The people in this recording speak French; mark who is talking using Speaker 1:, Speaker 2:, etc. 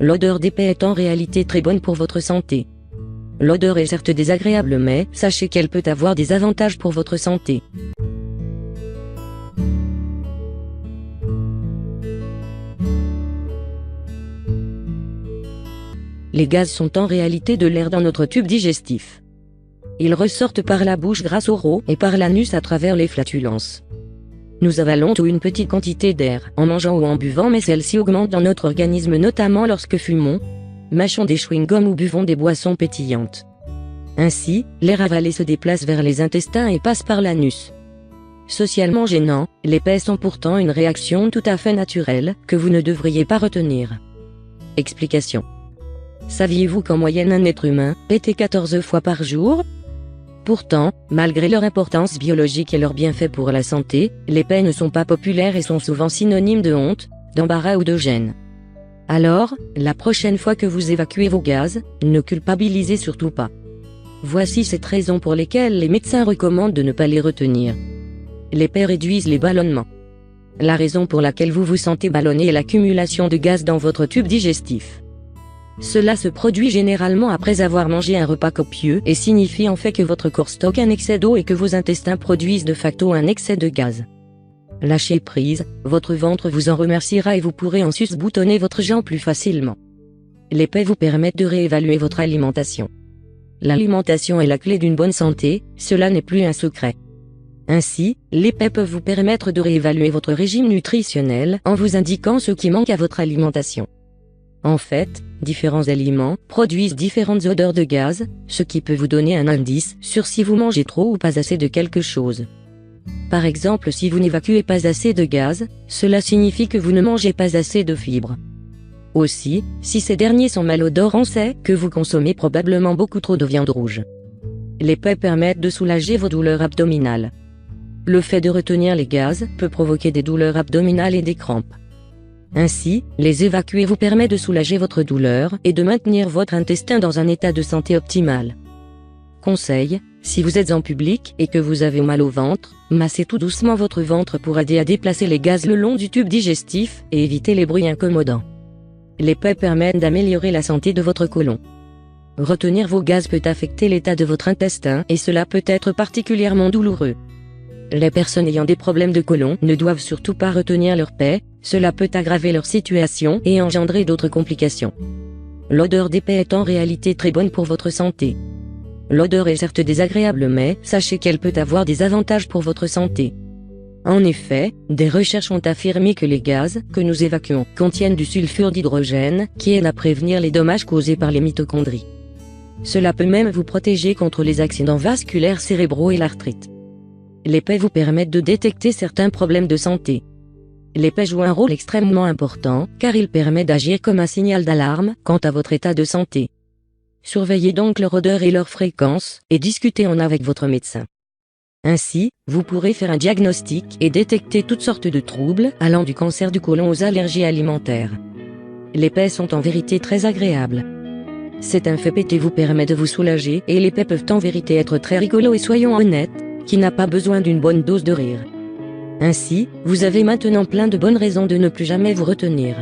Speaker 1: L'odeur d'épais est en réalité très bonne pour votre santé. L'odeur est certes désagréable mais sachez qu'elle peut avoir des avantages pour votre santé. Les gaz sont en réalité de l'air dans notre tube digestif. Ils ressortent par la bouche grâce au rot et par l'anus à travers les flatulences. Nous avalons une petite quantité d'air en mangeant ou en buvant, mais celle-ci augmente dans notre organisme notamment lorsque fumons, mâchons des chewing-gums ou buvons des boissons pétillantes. Ainsi, l'air avalé se déplace vers les intestins et passe par l'anus. Socialement gênant, les pets sont pourtant une réaction tout à fait naturelle que vous ne devriez pas retenir. Explication. Saviez-vous qu'en moyenne un être humain pète 14 fois par jour ? Pourtant, malgré leur importance biologique et leurs bienfaits pour la santé, les pets ne sont pas populaires et sont souvent synonymes de honte, d'embarras ou de gêne. Alors, la prochaine fois que vous évacuez vos gaz, ne culpabilisez surtout pas. Voici 7 raisons pour lesquelles les médecins recommandent de ne pas les retenir. Les pets réduisent les ballonnements. La raison pour laquelle vous vous sentez ballonné est l'accumulation de gaz dans votre tube digestif. Cela se produit généralement après avoir mangé un repas copieux et signifie en fait que votre corps stocke un excès d'eau et que vos intestins produisent de facto un excès de gaz. Lâchez prise, votre ventre vous en remerciera et vous pourrez en sus-boutonner votre jambe plus facilement. Les pets vous permettent de réévaluer votre alimentation. L'alimentation est la clé d'une bonne santé, cela n'est plus un secret. Ainsi, les pets peuvent vous permettre de réévaluer votre régime nutritionnel en vous indiquant ce qui manque à votre alimentation. En fait, différents aliments produisent différentes odeurs de gaz, ce qui peut vous donner un indice sur si vous mangez trop ou pas assez de quelque chose. Par exemple, si vous n'évacuez pas assez de gaz, cela signifie que vous ne mangez pas assez de fibres. Aussi, si ces derniers sont malodorants, c'est que vous consommez probablement beaucoup trop de viande rouge. Les pets permettent de soulager vos douleurs abdominales. Le fait de retenir les gaz peut provoquer des douleurs abdominales et des crampes. Ainsi, les évacuer vous permet de soulager votre douleur et de maintenir votre intestin dans un état de santé optimal. Conseil, si vous êtes en public et que vous avez mal au ventre, massez tout doucement votre ventre pour aider à déplacer les gaz le long du tube digestif et éviter les bruits incommodants. Les pets permettent d'améliorer la santé de votre côlon. Retenir vos gaz peut affecter l'état de votre intestin et cela peut être particulièrement douloureux. Les personnes ayant des problèmes de côlon ne doivent surtout pas retenir leurs pets, cela peut aggraver leur situation et engendrer d'autres complications. L'odeur des pets est en réalité très bonne pour votre santé. L'odeur est certes désagréable mais sachez qu'elle peut avoir des avantages pour votre santé. En effet, des recherches ont affirmé que les gaz que nous évacuons contiennent du sulfure d'hydrogène qui aide à prévenir les dommages causés par les mitochondries. Cela peut même vous protéger contre les accidents vasculaires cérébraux et l'arthrite. Les pets vous permettent de détecter certains problèmes de santé. Les pets jouent un rôle extrêmement important, car ils permettent d'agir comme un signal d'alarme quant à votre état de santé. Surveillez donc leur odeur et leur fréquence, et discutez-en avec votre médecin. Ainsi, vous pourrez faire un diagnostic et détecter toutes sortes de troubles, allant du cancer du côlon aux allergies alimentaires. Les pets sont en vérité très agréables. C'est un fait pété vous permet de vous soulager, et les pets peuvent en vérité être très rigolos et soyons honnêtes, qui n'a pas besoin d'une bonne dose de rire. Ainsi, vous avez maintenant plein de bonnes raisons de ne plus jamais vous retenir.